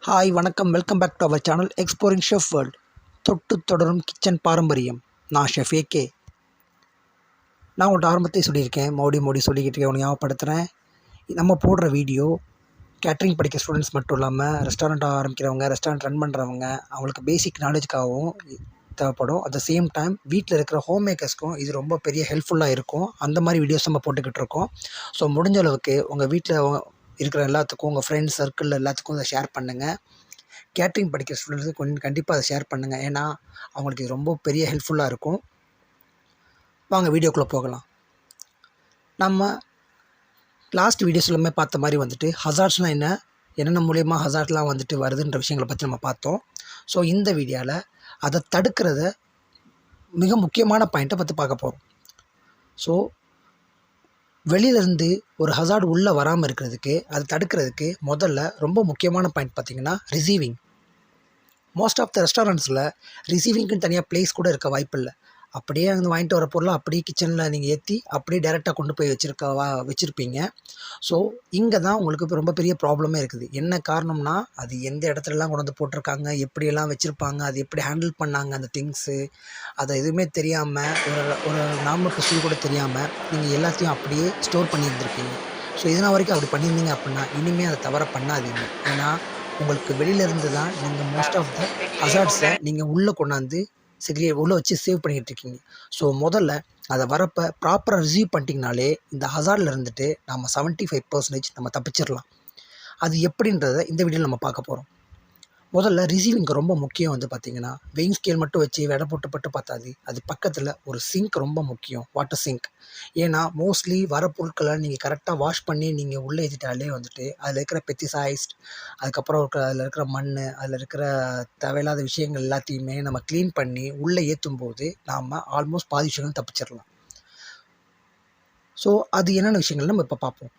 Hi வணக்கம், welcome back to our channel exploring chef world. தொட்டு தொடரும் கிச்சன் பாரம்பரியம். நான் ஷெஃப் ஏகே. நான் உங்கள்கிட்ட ஆரம்பத்தையே சொல்லியிருக்கேன், மோடி சொல்லிக்கிட்டு இருக்கேன், ஞாபகப்படுத்துகிறேன். நம்ம போடுற வீடியோ கேட்ரிங் படிக்கிற ஸ்டூடெண்ட்ஸ் மட்டும் இல்லாமல் ரெஸ்டாரண்ட் ஆரம்பிக்கிறவங்க, ரெஸ்டாரண்ட் ரன் பண்ணுறவங்க, அவங்களுக்கு பேசிக் நாலேஜுக்காகவும் தேவைப்படும். அட் த சேம் டைம் வீட்டில் இருக்கிற ஹோம் மேக்கர்ஸ்க்கும் இது ரொம்ப பெரிய ஹெல்ப்ஃபுல்லாக இருக்கும். அந்த மாதிரி வீடியோஸ் நம்ம போட்டுக்கிட்டு இருக்கோம். ஸோ முடிஞ்ச அளவுக்கு உங்கள் வீட்டில் இருக்கிற எல்லாத்துக்கும், உங்கள் ஃப்ரெண்ட்ஸ் சர்க்கிளில் எல்லாத்துக்கும் இதை ஷேர் பண்ணுங்கள். கேட்ரிங் படிக்கிற ஸ்டூடெண்ட்ஸுக்கு கொஞ்சம் கண்டிப்பாக அதை ஷேர் பண்ணுங்கள். ஏன்னா அவங்களுக்கு இது ரொம்ப பெரிய ஹெல்ப்ஃபுல்லாக இருக்கும். வாங்க வீடியோக்குள்ளே போகலாம். நம்ம லாஸ்ட் வீடியோஸ் எல்லாமே பார்த்த மாதிரி வந்துட்டு ஹசார்ட்ஸ்னால் என்னென்ன மூலியமாக ஹசார்ட்லாம் வந்துட்டு வருதுன்ற விஷயங்களை பற்றி நம்ம பார்த்தோம். ஸோ இந்த வீடியோவில் அதை தடுக்கிறத மிக முக்கியமான பாயிண்ட்டை பற்றி பார்க்க போகிறோம். ஸோ வெளியிலேருந்து ஒரு ஹசார்டு உள்ளே வராமல் இருக்கிறதுக்கு, அதை தடுக்கிறதுக்கு முதல்ல ரொம்ப முக்கியமான பாயிண்ட் பார்த்திங்கன்னா ரிசீவிங். மோஸ்ட் ஆஃப் த ரெஸ்டாரண்ட்ஸில் ரிசீவிங்க்குன்னு தனியாக ப்ளேஸ் கூட இருக்க வாய்ப்பு இல்லை. அப்படியே அங்கே வாங்கிட்டு வர பொருளை அப்படியே கிச்சனில் நீங்கள் ஏற்றி அப்படியே டேரெக்டாக கொண்டு போய் வச்சுருப்பீங்க. ஸோ இங்கே தான் உங்களுக்கு இப்போ ரொம்ப பெரிய ப்ராப்ளமே இருக்குது. என்ன காரணம்னா, அது எந்த இடத்துலலாம் கொண்டு வந்து போட்டிருக்காங்க, எப்படியெல்லாம் வச்சுருப்பாங்க, அது எப்படி ஹேண்டில் பண்ணாங்க அந்த திங்ஸு, அதை எதுவுமே தெரியாமல், ஒரு நார்மல் ப்ரொசீஜர் கூட தெரியாமல் நீங்கள் எல்லாத்தையும் அப்படியே ஸ்டோர் பண்ணியிருந்துருப்பீங்க. ஸோ இதனால் வரைக்கும் அப்படி பண்ணியிருந்தீங்க அப்படின்னா இனிமேல் அதை தவற பண்ணாதீங்க. ஏன்னா உங்களுக்கு வெளியிலேருந்து தான் நீங்கள் மோஸ்ட் ஆஃப் த ஹசார்ட்ஸை நீங்கள் உள்ளே கொண்டாந்து உள்ளே வச்சு சேவ் பண்ணிக்கிட்டு இருக்கீங்க. ஸோ முதல்ல அதை வரப்போ ப்ராப்பராக ரிசீவ் பண்ணிட்டீங்கனாலே இந்த ஹசார்டில் இருந்துட்டு நம்ம 75% நம்ம தப்பிச்சிடலாம். அது எப்படின்றத இந்த வீடியோவில் நம்ம பார்க்க போகிறோம். முதல்ல ரிசீவிங்க்கு ரொம்ப முக்கியம் வந்து பார்த்திங்கன்னா, வெயிங் ஸ்கேல் மட்டும் வச்சு எடை போட்டு பார்த்தாது. அது பக்கத்தில் ஒரு சிங்க் ரொம்ப முக்கியம், வாட்டர் சிங்க். ஏன்னா மோஸ்ட்லி வர பொருட்களை நீங்கள் கரெக்டாக வாஷ் பண்ணி நீங்கள் உள்ளே ஏற்றிட்டாலே வந்துட்டு அதில் இருக்கிற பெஸ்டிசைட்ஸ், அதுக்கப்புறம் அதில் இருக்கிற மண், அதில் இருக்கிற தேவையில்லாத விஷயங்கள் எல்லாத்தையுமே நம்ம க்ளீன் பண்ணி உள்ளே ஏற்றும் போது நாம் ஆல்மோஸ்ட் பாதி விஷயங்கள் தப்பிச்சிடலாம். ஸோ அது என்னென்ன விஷயங்கள் நம்ம இப்போ பார்ப்போம்.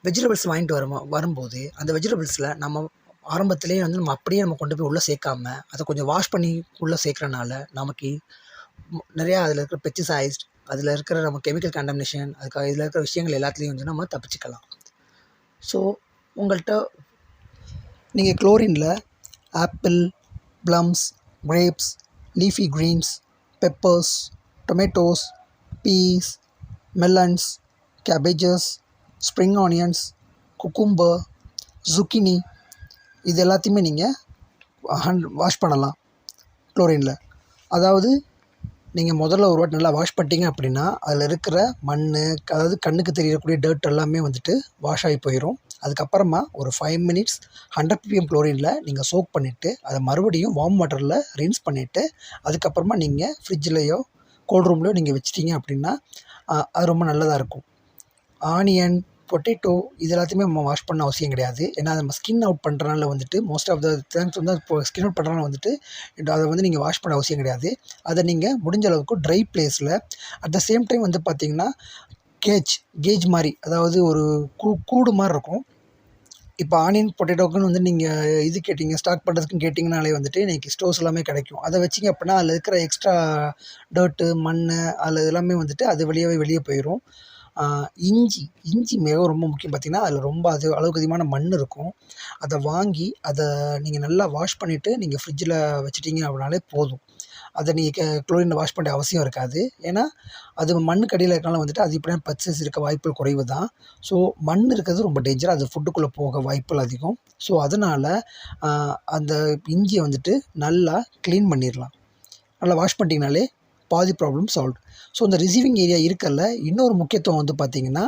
வெஜிடபிள்ஸ் வாங்கிட்டு வரும்போது அந்த வெஜிடபிள்ஸில் நம்ம ஆரம்பத்திலேயே வந்து நம்ம அப்படியே கொண்டு போய் உள்ளே சேர்க்காம அதை கொஞ்சம் வாஷ் பண்ணி உள்ளே சேர்க்குறனால நமக்கு நிறையா அதில் இருக்கிற பெஸ்டிசைட்ஸ், அதில் இருக்கிற நம்ம கெமிக்கல் கண்டாமினேஷன், அதுக்காக இதில் இருக்கிற விஷயங்கள் எல்லாத்துலேயும் வந்து நம்ம தப்பிச்சுக்கலாம். ஸோ உங்கள்கிட்ட நீங்கள் குளோரினில் apple, plums, grapes, leafy greens, peppers, tomatoes, peas, melons, cabbages, spring onions, cucumber, zucchini, இது எல்லாத்தையுமே நீங்கள் வாஷ் பண்ணலாம் குளோரினில். அதாவது நீங்கள் முதல்ல ஒரு வாட்டி நல்லா வாஷ் பண்ணிட்டீங்க அப்படின்னா அதில் இருக்கிற மண், அதாவது கண்ணுக்கு தெரியக்கூடிய டர்ட் எல்லாமே வந்துட்டு வாஷ் ஆகி போயிடும். அதுக்கப்புறமா ஒரு 5 minutes 100 ppm குளோரினில் நீங்கள் சோக் பண்ணிவிட்டு அதை மறுபடியும் வார்ம் வாட்டரில் ரின்ஸ் பண்ணிவிட்டு அதுக்கப்புறமா நீங்கள் ஃப்ரிட்ஜ்லேயோ கோல்ட் ரூம்லேயோ நீங்கள் வச்சிட்டிங்க அப்படின்னா அது ரொம்ப நல்லதாக இருக்கும். ஆனியன், பொட்டேட்டோ இது எல்லாத்தையுமே நம்ம வாஷ் பண்ண அவசியம் கிடையாது. ஏன்னா நம்ம ஸ்கின் அவுட் பண்ணுறனால வந்துட்டு மோஸ்ட் ஆஃப் த திங்ஸ் வந்து இப்போ ஸ்கின் அவுட் பண்ணுறனால வந்துட்டு அதை வந்து நீங்கள் வாஷ் பண்ண அவசியம் கிடையாது. அதை நீங்கள் முடிஞ்ச அளவுக்கு ட்ரை பிளேஸில் அட் த சேம் டைம் வந்து பார்த்திங்கன்னா கேஜ் மாதிரி, அதாவது ஒரு கூடு மாதிரி இருக்கும். இப்போ ஆனியன், பொட்டேட்டோக்குன்னு வந்து நீங்கள் இது கேட்டிங்க, ஸ்டாக் பண்ணுறதுக்குன்னு கேட்டிங்கனாலே வந்துட்டு இன்றைக்கி ஸ்டோர்ஸ் எல்லாமே கிடைக்கும். அதை வச்சிங்க அப்படின்னா அதில் இருக்கிற எக்ஸ்ட்ரா டர்ட்டு, மண், அதில் எல்லாமே வந்துட்டு அது வெளியே போயிடும். இஞ்சி மிக ரொம்ப முக்கியம். பார்த்திங்கன்னா அதில் ரொம்ப அளவுக்கு அதிகமான மண் இருக்கும். அதை வாங்கி அதை நீங்கள் நல்லா வாஷ் பண்ணிவிட்டு நீங்கள் ஃப்ரிட்ஜில் வச்சிட்டிங்க அப்படின்னாலே போதும். அதை நீங்கள் குளோரினில் வாஷ் பண்ண அவசியம் இருக்காது. ஏன்னா அது மண்ணுக்கு அடியில் இருக்கனால வந்துட்டு அது இப்படியான பச்சஸ் இருக்க வாய்ப்புகள் குறைவு தான். ஸோ மண் இருக்கிறது ரொம்ப டேஞ்சர், அது ஃபுட்டுக்குள்ளே போக வாய்ப்புகள் அதிகம். ஸோ அதனால் அந்த இஞ்சியை வந்துட்டு நல்லா க்ளீன் பண்ணிடலாம். நல்லா வாஷ் பண்ணிட்டீங்கனாலே பாதி ப்ராப்ளம் சால்வ். ஸோ இந்த ரிசீவிங் ஏரியா இருக்கல இன்னொரு முக்கியத்துவம் வந்து பார்த்திங்கன்னா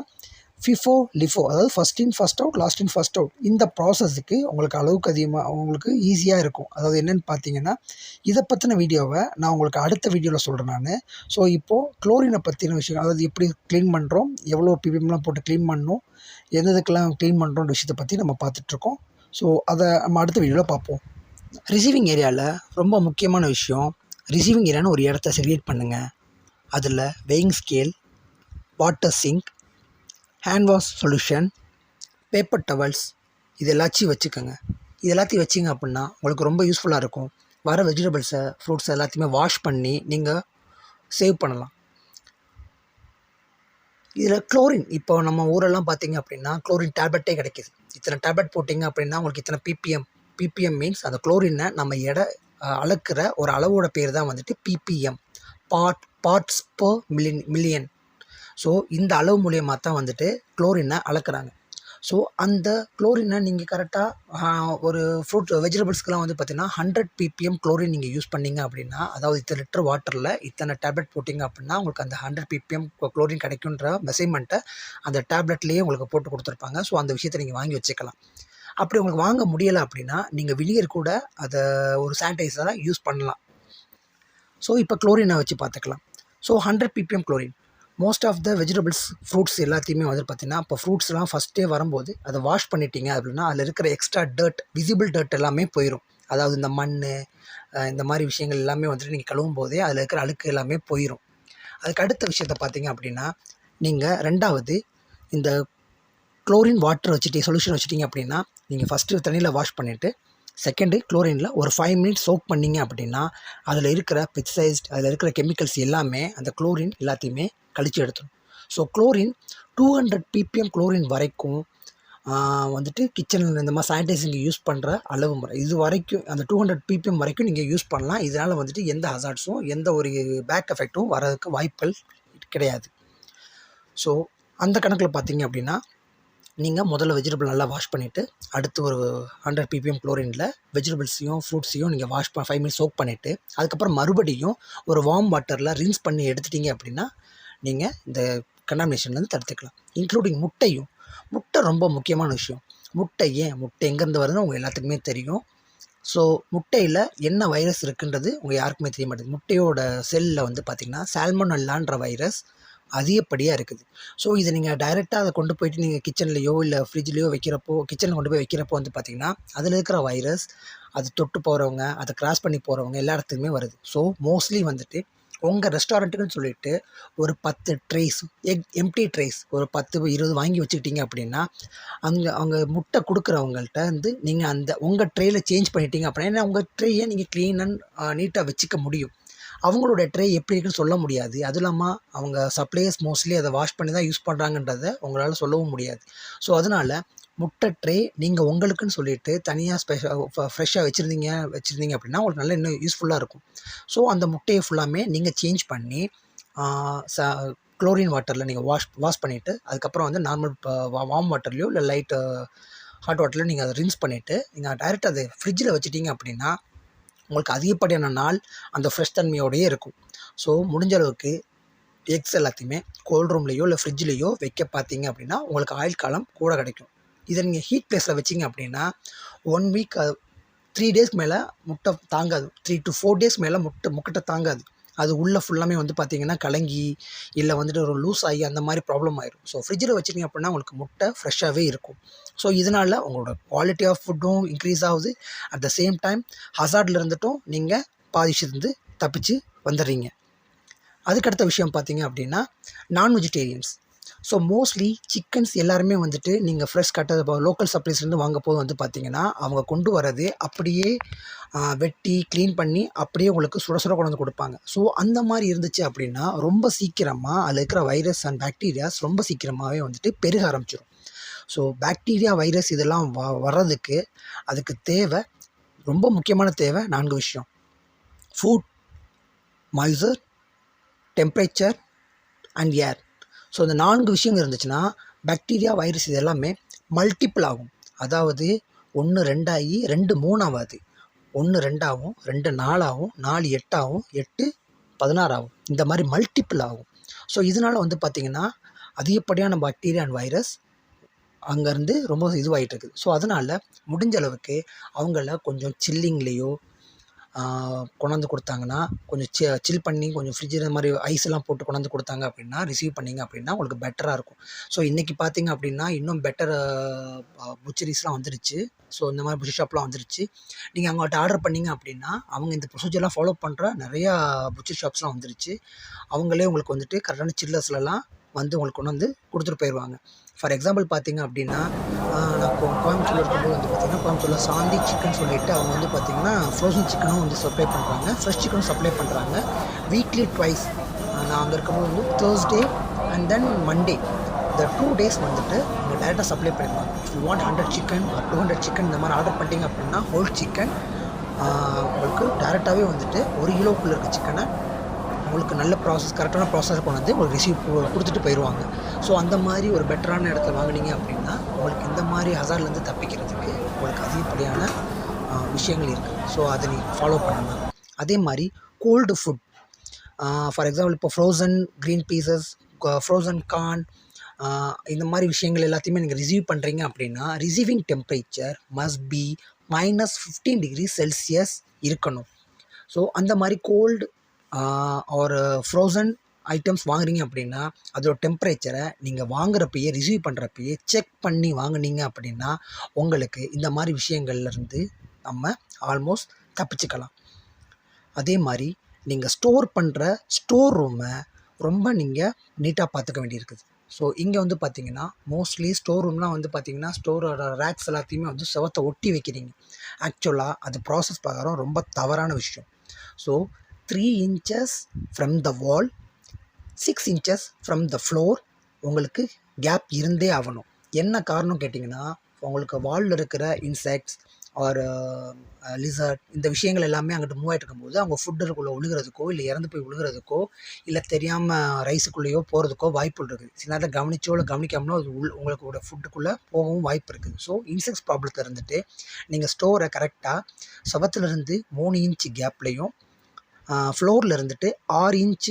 ஃபிஃபோ லிஃபோ, அதாவது first in first out, last in first out. இந்த ப்ராசஸுக்கு உங்களுக்கு அளவுக்கு அதிகமாக உங்களுக்கு ஈஸியாக இருக்கும். அதாவது என்னென்னு பார்த்தீங்கன்னா, இதை பற்றின வீடியோவை நான் உங்களுக்கு அடுத்த வீடியோவில் சொல்கிறேன் நான். ஸோ இப்போது குளோரினை பற்றின விஷயம், அதாவது எப்படி க்ளீன் பண்ணுறோம், எவ்வளோ ppmலாம் போட்டு க்ளீன் பண்ணணும், எதுக்கெல்லாம் க்ளீன் பண்ணுறோன்ற விஷயத்தை பற்றி நம்ம பார்த்துட்ருக்கோம். ஸோ அதை நம்ம அடுத்த வீடியோவில் பார்ப்போம். ரிசீவிங் ஏரியாவில் ரொம்ப முக்கியமான விஷயம், ரிசீவிங் ஏரியான்னு ஒரு இடத்த செக்ரிகேட் பண்ணுங்கள். அதில் weighing scale, water sink, hand wash solution, paper towels இது எல்லாத்தையும் வச்சுக்கோங்க. இது எல்லாத்தையும் வச்சிங்க அப்படின்னா உங்களுக்கு ரொம்ப யூஸ்ஃபுல்லாக இருக்கும். வர வெஜிடபிள்ஸை, ஃப்ரூட்ஸை எல்லாத்தையுமே வாஷ் பண்ணி நீங்கள் சேவ் பண்ணலாம். இதில் குளோரின், இப்போ நம்ம ஊரெல்லாம் பார்த்திங்க அப்படின்னா குளோரின் டேப்லெட்டே கிடைக்கிது. இத்தனை டேப்லெட் போட்டிங்க அப்படின்னா உங்களுக்கு இத்தனை ppm. ppm மீன்ஸ் அந்த குளோரினை நம்ம அளக்கிற ஒரு அளவோட பேர் தான் வந்துட்டு ppm, parts per million. So இந்த அளவு மூலியமாக தான் வந்துட்டு குளோரினை அளக்குறாங்க. ஸோ அந்த குளோரினை நீங்கள் கரெக்டாக ஒரு வெஜிடபிள்ஸ்க்கெலாம் வந்து பார்த்திங்கன்னா 100 ppm குளோரின் நீங்கள் யூஸ் பண்ணிங்க அப்படின்னா, அதாவது இத்தனை லிட்டர் வாட்டரில் இத்தனை டேப்லெட் போட்டிங்க அப்படின்னா உங்களுக்கு அந்த 100 ppm குளோரின் கிடைக்குன்ற மெஷர்மெண்ட்டை அந்த டேப்லெட்லேயே உங்களுக்கு போட்டு கொடுத்துருப்பாங்க. ஸோ அந்த விஷயத்தை நீங்கள் வாங்கி வச்சுக்கலாம். அப்படி உங்களுக்கு வாங்க முடியலை அப்படின்னா நீங்கள் வினிகர் கூட அதை ஒரு சானிடைசராக யூஸ் பண்ணலாம். ஸோ இப்போ குளோரினை வச்சு பார்த்துக்கலாம். So 100 ppm chlorine most of the vegetables, fruits எல்லாத்தையுமே வந்து பார்த்திங்கன்னா, இப்போ ஃப்ரூட்ஸ்லாம் ஃபஸ்ட்டே வரும்போது அதை வாஷ் பண்ணிட்டீங்க அப்படின்னா அதில் இருக்கிற எக்ஸ்ட்ரா விசிபிள் டர்ட் எல்லாமே போயிடும். அதாவது இந்த மண், இந்த மாதிரி விஷயங்கள் எல்லாமே வந்துட்டு நீங்கள் கழுவும் போதே அதில் இருக்கிற அழுக்கு எல்லாமே போயிடும். அதுக்கு அடுத்த விஷயத்தை பார்த்தீங்க அப்படின்னா, நீங்கள் ரெண்டாவது இந்த குளோரின் வாட்டர் சொல்யூஷன் வச்சுட்டிங்க அப்படின்னா, நீங்கள் ஃபஸ்ட்டு தண்ணியில் வாஷ் பண்ணிவிட்டு செகண்டு குளோரினில் ஒரு 5 மினிட்ஸ் சோக் பண்ணிங்க அப்படின்னா அதில் இருக்கிற பெஸ்டிசைட்ஸ், அதில் இருக்கிற கெமிக்கல்ஸ் எல்லாமே அந்த குளோரின் எல்லாத்தையுமே கழிச்சு எடுத்துடும். ஸோ குளோரின் 200 ppm குளோரின் வரைக்கும் வந்துட்டு கிச்சனில் இந்த மாதிரி சானிடைசிங்கு யூஸ் பண்ணுற அளவு முறை இது வரைக்கும் அந்த 200 ppm வரைக்கும் நீங்கள் யூஸ் பண்ணலாம். இதனால் வந்துட்டு எந்த ஹசார்ட்ஸும் எந்த ஒரு பேக் எஃபெக்ட்டும் வரதுக்கு வாய்ப்புகள் கிடையாது. ஸோ அந்த கணக்கில் பார்த்தீங்க அப்படின்னா நீங்கள் முதல்ல வெஜிடபிள் நல்லா வாஷ் பண்ணிவிட்டு அடுத்து ஒரு 100 ppm குளோரினில் வெஜிடபிள்ஸையும் ஃப்ரூட்ஸையும் நீங்கள் 5 மினிட்ஸ் சோக் பண்ணிவிட்டு அதுக்கப்புறம் மறுபடியும் ஒரு வார்ம் வாட்டரில் ரின்ஸ் பண்ணி எடுத்துட்டிங்க அப்படின்னா நீங்கள் இந்த கண்டாமினேஷன்லேருந்து தடுத்துக்கலாம். இன்க்ளூடிங் முட்டை ரொம்ப முக்கியமான விஷயம். முட்டை எங்கேருந்து வருதுன்னு உங்கள் எல்லாத்துக்குமே தெரியும். ஸோ முட்டையில் என்ன வைரஸ் இருக்குன்றது உங்கள் யாருக்குமே தெரிய மாட்டேங்குது. முட்டையோட செல்லில் வந்து பார்த்திங்கன்னா சால்மோனெல்லான்ற வைரஸ் அதிகப்படியாக இருக்குது. ஸோ இதை நீங்கள் டைரெக்டாக அதை கொண்டு போயிட்டு நீங்கள் கிச்சன்லேயோ இல்லை ஃப்ரிட்ஜ்லேயோ கிச்சனில் கொண்டு போய் வைக்கிறப்போ வந்து பார்த்திங்கன்னா அதில் இருக்கிற வைரஸ் அது தொட்டு போகிறவங்க, அதை கிராஸ் பண்ணி போகிறவங்க எல்லா இடத்துக்குமே வருது. ஸோ மோஸ்ட்லி வந்துட்டு உங்கள் ரெஸ்டாரண்ட்டுக்குன்னு சொல்லிட்டு ஒரு 10 ட்ரேஸ் எம்டி ட்ரேஸ் ஒரு 10-20 வாங்கி வச்சுக்கிட்டீங்க அப்படின்னா அவங்க முட்டை கொடுக்குறவங்கள்ட்ட வந்து நீங்கள் உங்கள் ட்ரேயில் சேஞ்ச் பண்ணிட்டீங்க அப்படின்னா உங்கள் ட்ரேயை நீங்கள் க்ளீன் அண்ட் நீட்டாக வச்சுக்க முடியும். அவங்களோட ட்ரே எப்படி இருக்குன்னு சொல்ல முடியாது. அதுவும் இல்லாமல் அவங்க சப்ளையர்ஸ் மோஸ்ட்லி அதை வாஷ் பண்ணி தான் யூஸ் பண்ணுறாங்கன்றத உங்களால் சொல்லவும் முடியாது. ஸோ அதனால் முட்டை ட்ரே நீங்கள் உங்களுக்குன்னு சொல்லிட்டு தனியாக ஃப்ரெஷ்ஷாக வச்சுருந்தீங்க அப்படின்னா உங்களுக்கு நல்லா இன்னும் யூஸ்ஃபுல்லாக இருக்கும். ஸோ அந்த முட்டையை ஃபுல்லாமே நீங்கள் சேஞ்ச் பண்ணி குளோரின் வாட்டரில் நீங்கள் வாஷ் பண்ணிவிட்டு அதுக்கப்புறம் வந்து நார்மல் வார்ம் வாட்டர்லையோ இல்லை லைட் ஹாட் வாட்டர்லையோ நீங்கள் அதை ரின்ஸ் பண்ணிவிட்டு நீங்கள் டைரெக்டாக அதை ஃப்ரிட்ஜில் வச்சுட்டிங்க அப்படின்னா உங்களுக்கு அதிகப்படியான நாள் அந்த ஃப்ரெஷ் தன்மையோடையே இருக்கும். ஸோ முடிஞ்ச அளவுக்கு எக்ஸ் எல்லாத்தையுமே கோல்ட் ரூம்லேயோ இல்லை ஃப்ரிட்ஜ்லேயோ வைக்க பார்த்தீங்க அப்படின்னா உங்களுக்கு ஆயுள் காலம் கூட கிடைக்கும். இதை நீங்கள் ஹீட் பிளேஸில் வச்சிங்க அப்படின்னா 1 வீக் 3 டேஸ்க்கு மேலே முட்டை தாங்காது. 3 to 4 டேஸ் மேலே முட்டை தாங்காது. அது உள்ளே ஃபுல்லாமே வந்து பார்த்திங்கன்னா கலங்கி இல்லை வந்துட்டு ஒரு லூஸ் ஆகி அந்த மாதிரி ப்ராப்ளம் ஆயிடும். ஸோ ஃப்ரிட்ஜில் வச்சிங்க அப்படின்னா உங்களுக்கு முட்டை ஃப்ரெஷ்ஷாகவே இருக்கும். ஸோ இதனால் உங்களோட குவாலிட்டி ஆஃப் ஃபுட்டும் இன்க்ரீஸ் ஆகுது. அட் த சேம் டைம் ஹசார்டில் இருந்துட்டும் நீங்கள் பாதிச்சிருந்து தப்பிச்சு வந்துடுறீங்க. அதுக்கடுத்த விஷயம் பார்த்தீங்க அப்படின்னா நான் வெஜிடேரியன்ஸ். ஸோ மோஸ்ட்லி சிக்கன்ஸ் எல்லாருமே வந்துட்டு நீங்கள் ஃப்ரெஷ் லோக்கல் சப்ளைஸ்லேருந்து வாங்க போது வந்து பார்த்திங்கன்னா அவங்க கொண்டு வரது அப்படியே வெட்டி க்ளீன் பண்ணி அப்படியே உங்களுக்கு சுட கொண்டு வந்து கொடுப்பாங்க. ஸோ அந்த மாதிரி இருந்துச்சு அப்படின்னா ரொம்ப சீக்கிரமாக அதில் இருக்கிற வைரஸ் அண்ட் பாக்டீரியாஸ் ரொம்ப சீக்கிரமாகவே வந்துட்டு பெருக ஆரம்பிச்சிடும். ஸோ பாக்டீரியா வைரஸ் இதெல்லாம் வர்றதுக்கு அதுக்கு ரொம்ப முக்கியமான தேவை 4 விஷயம். Food, moisture, temperature and air. So இந்த 4 விஷயங்கள் இருந்துச்சுன்னா பாக்டீரியா வைரஸ் இது எல்லாமே மல்டிபிள் ஆகும். அதாவது 1 2 ஆகி 2 3 ஆகாது. 1 2 ஆகும், 2 4 ஆகும், 4 8 ஆகும், 8 16 ஆகும். இந்த மாதிரி மல்டிபிள் ஆகும். ஸோ இதனால் வந்து பார்த்திங்கன்னா அதிகப்படியான பாக்டீரியா அண்ட் வைரஸ் அங்கேருந்து ரொம்ப இதுவாகிட்டு இருக்குது. ஸோ அதனால் முடிஞ்ச அளவுக்கு அவங்கள கொஞ்சம் சில்லிங்லேயோ கொண்டாந்து கொடுத்தாங்கன்னா கொஞ்சம் சில் பண்ணி கொஞ்சம் ஃப்ரிட்ஜில் இந்த மாதிரி ஐஸ்லாம் போட்டு கொண்டாந்து கொடுத்தாங்க அப்படின்னா ரிசீவ் பண்ணிங்க அப்படின்னா உங்களுக்கு பெட்டராக இருக்கும். ஸோ இன்றைக்கி பார்த்திங்க அப்படின்னா இன்னும் பெட்டர் புச்சரிஸ்லாம் வந்துருச்சு. ஸோ இந்த மாதிரி புச்சர் ஷாப்லாம் வந்துருச்சு. நீங்கள் அவங்கள்ட்ட ஆர்டர் பண்ணிங்க அப்படின்னா அவங்க இந்த ப்ரொசீஜர்லாம் ஃபாலோ பண்ணுற நிறையா புச்சர் ஷாப்ஸ்லாம் வந்துருச்சு. அவங்களே உங்களுக்கு வந்துட்டு கரெக்டான சில்லர்ஸ்லாம் வந்து உங்களுக்கு கொண்டு வந்து கொடுத்துட்டு போயிடுவாங்க. ஃபார் எக்ஸாம்பிள் பார்த்திங்க அப்படின்னா நான் கோயம்புத்தூரில் இருக்கும்போது வந்து பார்த்திங்கன்னா கோயம்புத்தூரில் சாந்தி சிக்கன் சொல்லிவிட்டு அவங்க வந்து பார்த்திங்கன்னா ஃப்ரோசன் சிக்கனும் வந்து சப்ளை பண்ணுறாங்க, ஃப்ரெஷ் சிக்கனும் சப்ளை பண்ணுறாங்க. வீக்லி ட்வைஸ் நான் அங்கே இருக்கும்போது வந்து தேர்ஸ்டே அண்ட் தென் மண்டே இந்த 2 days வந்துட்டு நீங்கள் டேரெக்டாக சப்ளை பண்ணிடலாம். If you want 100 chicken or 200 chicken இந்த மாதிரி ஆர்டர் பண்ணிட்டீங்க அப்படின்னா ஹோல் சிக்கன் உங்களுக்கு டேரெக்டாகவே வந்துட்டு 1 கிலோக்குள்ளே இருக்க சிக்கனை உங்களுக்கு நல்ல ப்ராசஸ் கரெக்டான ப்ராசஸை கொண்டு வந்து உங்களுக்கு ரிசீவ் கொடுத்துட்டு போயிடுவாங்க. ஸோ அந்த மாதிரி ஒரு பெட்டரான இடத்துல வாங்கினீங்க அப்படின்னா உங்களுக்கு இந்த மாதிரி ஹசார்ட்லேருந்து தப்பிக்கிறதுக்கு உங்களுக்கு அதிகப்படியான விஷயங்கள் இருக்குது. ஸோ அதை நீங்கள் ஃபாலோ பண்ணலாம். அதே மாதிரி கோல்டு ஃபுட், ஃபார் எக்ஸாம்பிள் இப்போ frozen green pieces, frozen corn, இந்த மாதிரி விஷயங்கள் எல்லாத்தையுமே நீங்கள் ரிசீவ் பண்ணுறீங்க அப்படின்னா receiving temperature must be -15 degree Celsius இருக்கணும். ஸோ அந்த மாதிரி கோல்டு ஒரு ஃப்ரோசன் ஐட்டம்ஸ் வாங்குறீங்க அப்படின்னா அதோட டெம்பரேச்சரை நீங்கள் வாங்குறப்பயே ரிசீவ் பண்ணுறப்பயே செக் பண்ணி வாங்குனீங்க அப்படின்னா உங்களுக்கு இந்த மாதிரி விஷயங்கள்லேருந்து நம்ம ஆல்மோஸ்ட் தப்பிச்சுக்கலாம். அதே மாதிரி நீங்கள் ஸ்டோர் பண்ணுற ஸ்டோர் ரூமை ரொம்ப நீங்கள் நீட்டாக பார்த்துக்க வேண்டியிருக்குது. ஸோ இங்கே வந்து பார்த்தீங்கன்னா மோஸ்ட்லி ஸ்டோர் ரூம்லாம் வந்து பார்த்தீங்கன்னா ஸ்டோரோட ரேக்ஸ் எல்லாத்தையுமே வந்து செவத்தை ஒட்டி வைக்கிறீங்க. ஆக்சுவலாக அது ப்ராசஸ் பிரகாரம் ரொம்ப தவறான விஷயம். So 3 inches from the wall, 6 inches from the floor உங்களுக்கு கேப் இருந்தே ஆகணும். என்ன காரணம் கேட்டிங்கன்னா உங்களுக்கு வாலில் இருக்கிற இன்செக்ட்ஸ் ஒரு லிசர்ட் இந்த விஷயங்கள் எல்லாமே அங்கிட்டு மூவ் ஆகிட்டு இருக்கும்போது அவங்க ஃபுட்டுக்குள்ளே விழுகிறதுக்கோ இல்லை இறந்து போய் விழுகிறதுக்கோ இல்லை தெரியாமல் ரைஸுக்குள்ளேயோ போகிறதுக்கோ வாய்ப்பு இருக்குது. சில நேரத்தில் கவனிச்சோ இல்லை கவனிக்காமலோ அது உங்களுக்கு ஃபுட்டுக்குள்ளே போகவும் வாய்ப்பு இருக்குது. ஸோ இன்செக்ட்ஸ் ப்ராப்ளத்தில் இருந்துட்டு நீங்கள் ஸ்டோரை கரெக்டாக செவத்துலேருந்து 3 inch கேப்லேயும் ஃப்ளோரில் இருந்துட்டு 6 inch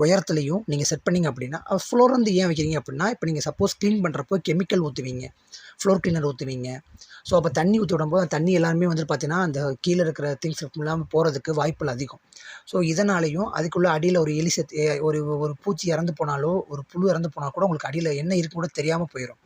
உயரத்துலையும் நீங்கள் செட் பண்ணிங்க அப்படின்னா ஃப்ளோர் வந்து ஏன் வைக்கிறீங்க அப்படின்னா இப்போ நீங்கள் சப்போஸ் க்ளீன் பண்ணுறப்போ கெமிக்கல் ஊற்றுவீங்க, ஃப்ளோர் கிளீனர் ஊற்றுவீங்க. ஸோ அப்போ தண்ணி ஊற்றி விடும்போது அந்த தண்ணி எல்லாருமே வந்துட்டு பார்த்தீங்கன்னா அந்த கீழே இருக்கிற திங்ஸ் இல்லாமல் போகிறதுக்கு வாய்ப்புகள் அதிகம். ஸோ இதனாலேயும் அதுக்குள்ளே அடியில் ஒரு எலி ஒரு பூச்சி இறந்து போனாலோ ஒரு புழு இறந்து போனால் கூட உங்களுக்கு அடியில் என்ன இருக்குன்னு கூட தெரியாமல் போயிடும்.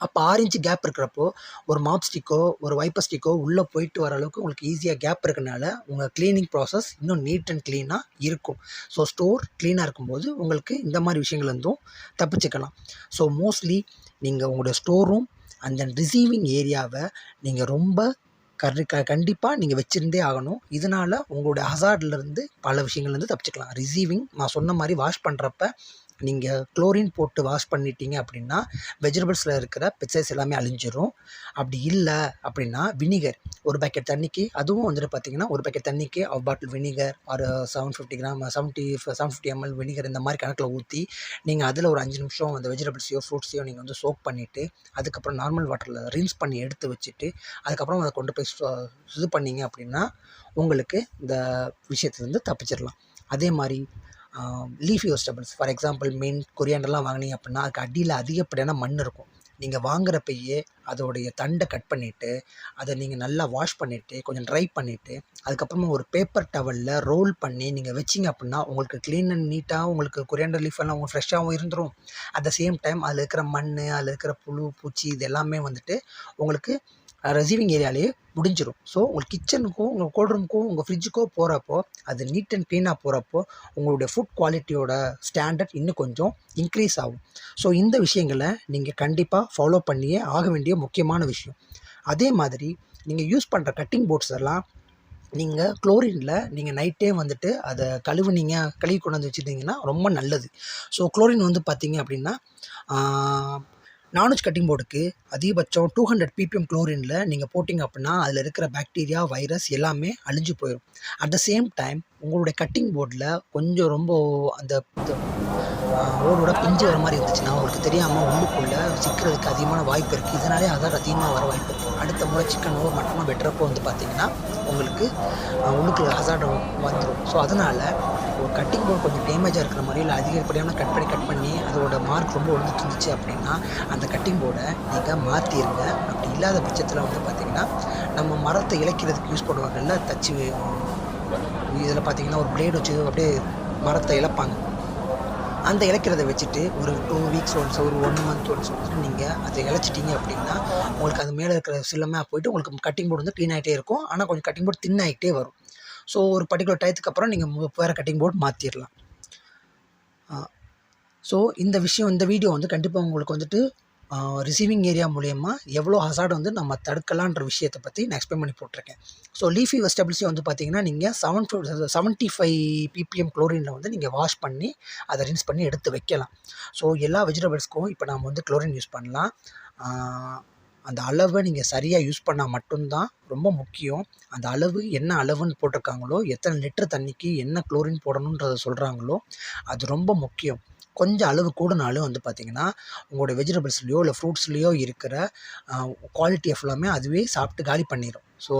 அப்போ 6 inch கேப் இருக்கிறப்போ ஒரு மாப் ஸ்டிக்கோ ஒரு வைப்பர் ஸ்டிக்கோ உள்ளே போயிட்டு வர அளவுக்கு உங்களுக்கு ஈஸியாக கேப் இருக்கனால உங்கள் க்ளீனிங் ப்ராசஸ் இன்னும் நீட் அண்ட் க்ளீனாக இருக்கும். ஸோ ஸ்டோர் க்ளீனாக இருக்கும்போது உங்களுக்கு இந்த மாதிரி விஷயங்கள் இருந்தும் தப்பிச்சுக்கலாம். ஸோ மோஸ்ட்லி நீங்கள் உங்களுடைய ஸ்டோர் ரூம் அந்த ரிசீவிங் ஏரியாவை நீங்கள் ரொம்ப கண்டிப்பாக நீங்கள் வச்சுருந்தே ஆகணும். இதனால் உங்களுடைய ஹசார்ட்லேருந்து பல விஷயங்கள்லேருந்து தப்பிச்சுக்கலாம். ரிசீவிங் நான் சொன்ன மாதிரி வாஷ் பண்ணுறப்ப நீங்கள் குளோரின் போட்டு வாஷ் பண்ணிட்டீங்க அப்படின்னா வெஜிடபிள்ஸில் இருக்கிற பெஸ்டிசைட்ஸ் எல்லாமே அழிஞ்சிரும். அப்படி இல்லை அப்படின்னா வினிகர் ஒரு பேக்கெட் தண்ணிக்கு, அதுவும் வந்துட்டு பார்த்தீங்கன்னா ஒரு பேக்கெட் தண்ணிக்கு ஆஃப் பாட்டில் வினிகர் ஒரு 750 கிராம் 750 ml வினிகர் இந்த மாதிரி கணக்கில் ஊற்றி நீங்கள் அதில் ஒரு 5 நிமிஷம் அந்த வெஜிடபிள்ஸையோ ஃப்ரூட்ஸையோ நீங்கள் வந்து சோக் பண்ணிவிட்டு அதுக்கப்புறம் நார்மல் வாட்டரில் ரின்ஸ் பண்ணி எடுத்து வச்சுட்டு அதுக்கப்புறம் அதை கொண்டு போய் இது பண்ணிங்க அப்படின்னா உங்களுக்கு இந்த விஷயத்துலேருந்து தப்பிச்சிடலாம். அதே மாதிரி leafy vegetables for example mint, கொரியாண்டர்லாம் வாங்கினீங்க அப்படின்னா அதுக்கு அடியில் அதிகப்படியான மண் இருக்கும். நீங்கள் வாங்குறப்பயே அதோடைய தண்டை கட் பண்ணிவிட்டு அதை நீங்கள் நல்லா வாஷ் பண்ணிவிட்டு கொஞ்சம் ட்ரை பண்ணிவிட்டு அதுக்கப்புறமா ஒரு பேப்பர் டவலில் ரோல் பண்ணி நீங்கள் வச்சிங்க அப்படின்னா உங்களுக்கு க்ளீன் அண்ட் நீட்டாக உங்களுக்கு கொரியாண்டர் லீஃப் எல்லாம் உங்களுக்கு ஃப்ரெஷ்ஷாகவும் இருந்துடும். அட் த சேம் டைம் அதில் இருக்கிற மண், அதில் இருக்கிற புழு பூச்சி இது எல்லாமே வந்துட்டு உங்களுக்கு ரிசீவிங் ஏரியாலேயே முடிஞ்சிடும். ஸோ உங்கள் கிச்சனுக்கும் உங்கள் கோல்ட் ரூமுக்கும் உங்கள் ஃப்ரிட்ஜுக்கோ போகிறப்போ அது நீட் அண்ட் க்ளீனாக போகிறப்போ உங்களுடைய ஃபுட் குவாலிட்டியோட ஸ்டாண்டர்ட் இன்னும் கொஞ்சம் இன்க்ரீஸ் ஆகும். ஸோ இந்த விஷயங்களை நீங்கள் கண்டிப்பாக ஃபாலோ பண்ணியே ஆக வேண்டிய முக்கியமான விஷயம். அதே மாதிரி நீங்கள் யூஸ் பண்ணுற கட்டிங் போர்ட்ஸ் எல்லாம் நீங்கள் குளோரினில் நீங்கள் நைட்டே வந்துட்டு அதை கழுவி கொண்டு வந்து வச்சுட்டிங்கன்னா ரொம்ப நல்லது. ஸோ குளோரின் வந்து பார்த்தீங்க அப்படின்னா நான்வெஜ் கட்டிங் போர்டுக்கு அதிகபட்சம் 200 ppm குளோரினில் நீங்கள் போட்டிங்க அப்படின்னா அதில் இருக்கிற பாக்டீரியா, வைரஸ் எல்லாமே அழிஞ்சு போயிடும். அட் த சேம் டைம் உங்களுடைய கட்டிங் போர்டில் கொஞ்சம் ரொம்ப அந்த ஓடோட பிஞ்சு வர மாதிரி இருந்துச்சுன்னா உங்களுக்கு தெரியாமல் உள்ளுக்குள்ளே சிக்கிறதுக்கு அதிகமான வாய்ப்பு இருக்குது. இதனாலே அதான் அதிகமாக வர வாய்ப்பு இருக்குது. அடுத்த முறை சிக்கனோ மட்டனோ வெட்டுறப்போ வந்து பார்த்திங்கன்னா உங்களுக்கு உள்ளுக்கு ஹசார்ட் வந்துடும். ஸோ அதனால் ஒரு கட்டிங் போர்டு கொஞ்சம் டேமேஜாக இருக்கிற மாதிரி இல்லை அதிகப்படியான கட் பண்ணி அதோட மார்க் ரொம்ப ஒழுந்துட்டு இருந்துச்சு அப்படின்னா அந்த கட்டிங் போர்டை நீங்கள் மாற்றிடுங்க. அப்படி இல்லாத பட்சத்தில் வந்து பார்த்திங்கன்னா நம்ம மரத்தை இழைக்கிறதுக்கு யூஸ் பண்ணுவாங்கல்ல தச்சு, இதில் பார்த்திங்கன்னா ஒரு பிளேடு வச்சு அப்படியே மரத்தை இழப்பாங்க. அந்த இழைக்கிறத வச்சுட்டு ஒரு 2 weeks ஒன்ஸ் ஒரு 1 month ஒன்ஸ் வந்துட்டு நீங்கள் அதை இழைச்சிட்டிங்க அப்படின்னா உங்களுக்கு அது மேலே இருக்கிற சில்லமே போயிட்டு உங்களுக்கு கட்டிங் போர்டு வந்து க்ளீன் ஆகிட்டே இருக்கும். ஆனால் கொஞ்சம் கட்டிங் போர்டு தின் ஆகிட்டே வரும். ஸோ ஒரு பர்டிகுலர் டயத்துக்கு அப்புறம் நீங்கள் வேறு கட்டிங் போர்டு மாற்றிடலாம். ஸோ இந்த வீடியோ வந்து கண்டிப்பாக உங்களுக்கு வந்துட்டு ரிசீவிங் ஏரியா மூலயமா எவ்வளோ ஹசார்ட் வந்து நம்ம தடுக்கலான்ற விஷயத்தை பற்றி நான் எக்ஸ்பிளைன் பண்ணி போட்டிருக்கேன். ஸோ லீஃபி வெஜிடபிள்ஸையும் வந்து பார்த்தீங்கன்னா நீங்கள் 75 ppm குளோரினில் வந்து நீங்கள் வாஷ் பண்ணி அதை ரின்ஸ் பண்ணி எடுத்து வைக்கலாம். ஸோ எல்லா வெஜிடபிள்ஸ்க்கும் இப்போ நம்ம வந்து குளோரின் யூஸ் பண்ணலாம். அந்த அளவை நீங்கள் சரியாக யூஸ் பண்ணால் மட்டும்தான் ரொம்ப முக்கியம். அந்த அளவு என்ன அளவுன்னு போட்டிருக்காங்களோ, எத்தனை லிட்டர் தண்ணிக்கு என்ன குளோரின் போடணுன்றதை சொல்கிறாங்களோ அது ரொம்ப முக்கியம். கொஞ்சம் அளவு கூடனாலும் வந்து பார்த்திங்கன்னா உங்களோட வெஜிடபிள்ஸ்லேயோ இல்லை ஃப்ரூட்ஸ்லேயோ இருக்கிற குவாலிட்டி ஃபுல்லாமே அதுவே சாப்பிட்டு காலி பண்ணிடும். ஸோ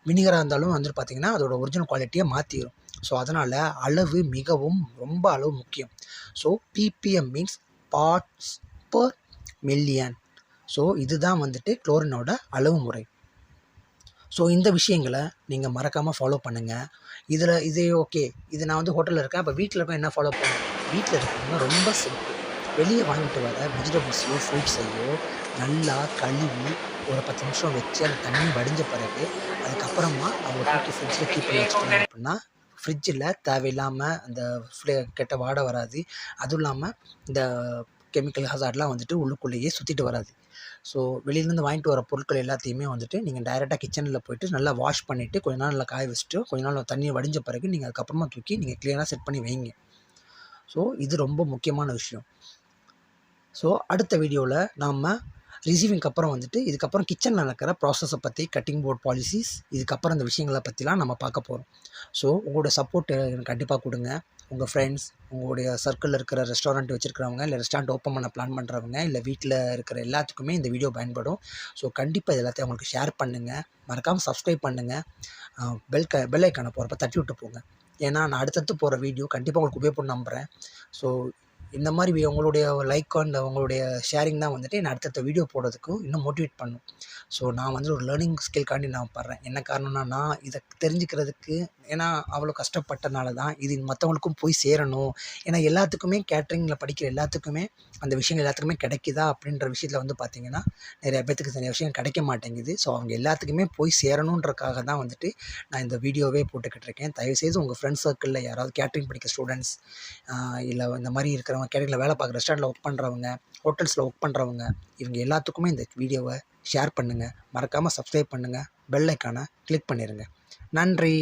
வினிகராக இருந்தாலும் வந்து பார்த்திங்கன்னா அதோட ஒரிஜினல் குவாலிட்டியை மாற்றிடும். ஸோ அதனால் அளவு மிகவும் ரொம்ப அளவு முக்கியம். So ppm means parts per million. So இதுதான் வந்துட்டு குளோரினோட அளவு முறை. ஸோ இந்த விஷயங்களை நீங்கள் மறக்காமல் ஃபாலோ பண்ணுங்கள். இது ஓகே, இது நான் வந்து ஹோட்டலில் இருக்கேன், அப்போ வீட்டில் இருக்க என்ன ஃபாலோ பண்ணுவேன்? வீட்டில் இருக்கிறவங்க ரொம்ப சிம்பிள். வெளியே வாங்கிட்டு வர வெஜிடபிள்ஸையோ ஃப்ரூட்ஸையோ நல்லா கழுவி ஒரு 10 நிமிஷம் வச்சு அந்த தண்ணி வடிஞ்ச பிறகு அதுக்கப்புறமா அவங்க தூக்கி ஃப்ரிட்ஜில் கீப் பண்ணி வச்சுட்டாங்க அப்படின்னா ஃப்ரிட்ஜில் தேவையில்லாமல் அந்த கெட்ட வாடை வராது. அதுவும் இல்லாமல் இந்த கெமிக்கல் ஹசார்ட்லாம் வந்துட்டு உள்ளுக்குள்ளேயே சுற்றிட்டு வராது. ஸோ வெளியிலேருந்து வாங்கிட்டு வர பொருட்கள் எல்லாத்தையுமே வந்துட்டு நீங்கள் டைரெக்டாக கிச்சனில் போய்ட்டு நல்லா வாஷ் பண்ணிவிட்டு கொஞ்ச நாள் நல்லா காய வச்சுட்டு கொஞ்ச நாள் தண்ணியை வடிஞ்ச பிறகு நீங்கள் அதுக்கப்புறமா தூக்கி நீங்கள் க்ளீனாக செட் பண்ணி வைங்க. ஸோ இது ரொம்ப முக்கியமான விஷயம். ஸோ அடுத்த வீடியோவில் நாம் ரிசீவிங்க்கு அப்புறம் வந்துட்டு இதுக்கப்புறம் கிச்சனில் நடக்கிற ப்ராசஸை பற்றி, கட்டிங் போர்ட் பாலிசிஸ், இதுக்கப்புறம் இந்த விஷயங்களை பற்றிலாம் நம்ம பார்க்க போகிறோம். ஸோ உங்களோட சப்போர்ட் எனக்கு கண்டிப்பாக கொடுங்க. உங்கள் ஃப்ரெண்ட்ஸ், உங்களுடைய சர்க்கிளில் இருக்கிற ரெஸ்டாரண்ட் வச்சுருக்கிறவங்க, இல்லை ரெஸ்டாரண்ட் ஓப்பன் பண்ண பிளான் பண்ணுறவங்க, இல்லை வீட்டில் இருக்கிற எல்லாத்துக்குமே இந்த வீடியோ பயன்படும். ஸோ கண்டிப்பாக இது எல்லாத்தையும் அவங்களுக்கு ஷேர் பண்ணுங்கள். மறக்காமல் சப்ஸ்கிரைப் பண்ணுங்கள். பெல் ஐக்கானை போகிறப்ப தட்டி விட்டு போங்க. ஏன்னா நான் அடுத்தடுத்து போகிற வீடியோ கண்டிப்பாக உங்களுக்கு உபயோகப்படும் நம்புகிறேன். ஸோ இந்த மாதிரி உங்களுடைய லைக் அண்ட் உங்களுடைய ஷேரிங் தான் வந்துட்டு என்னை அடுத்தடுத்த வீடியோ போடுறதுக்கும் இன்னும் மோட்டிவேட் பண்ணும். ஸோ நான் வந்து ஒரு லேர்னிங் ஸ்கில்காண்டி நான் படுறேன். என்ன காரணம்னா நான் இதை தெரிஞ்சுக்கிறதுக்கு, ஏன்னா அவ்வளோ கஷ்டப்பட்டனால தான் இது மற்றவங்களுக்கும் போய் சேரணும். ஏன்னா எல்லாத்துக்குமே கேட்ரிங்கில் படிக்கிற எல்லாத்துக்குமே அந்த விஷயங்கள் எல்லாத்துக்குமே கிடைக்குதா அப்படின்ற விஷயத்தில் வந்து பார்த்திங்கன்னா நிறைய பேர்த்துக்கு நிறைய விஷயம் கிடைக்க மாட்டேங்குது. ஸோ அவங்க எல்லாத்துக்குமே போய் சேரணுன்றக்காக தான் வந்துட்டு நான் இந்த வீடியோவே போட்டுக்கிட்டு இருக்கேன். தயவுசெய்து உங்கள் ஃப்ரெண்ட்ஸ் சர்க்கிளில் யாராவது கேட்ரிங் படிக்கிற ஸ்டூடெண்ட்ஸ், இல்லை இந்த மாதிரி இருக்கிறவங்க, கேட்டரிங்கில் வேலை பார்க்குற ரெஸ்டாரண்ட்டில் ஒர்க் பண்ணுறவங்க, ஹோட்டல்ஸில் ஒர்க் பண்ணுறவங்க, இவங்க எல்லாத்துக்குமே இந்த வீடியோவை ஷேர் பண்ணுங்கள். மறக்காமல் சப்ஸ்கிரைப் பண்ணுங்கள். பெல் ஐக்கானை கிளிக் பண்ணிடுங்க. நன்றி.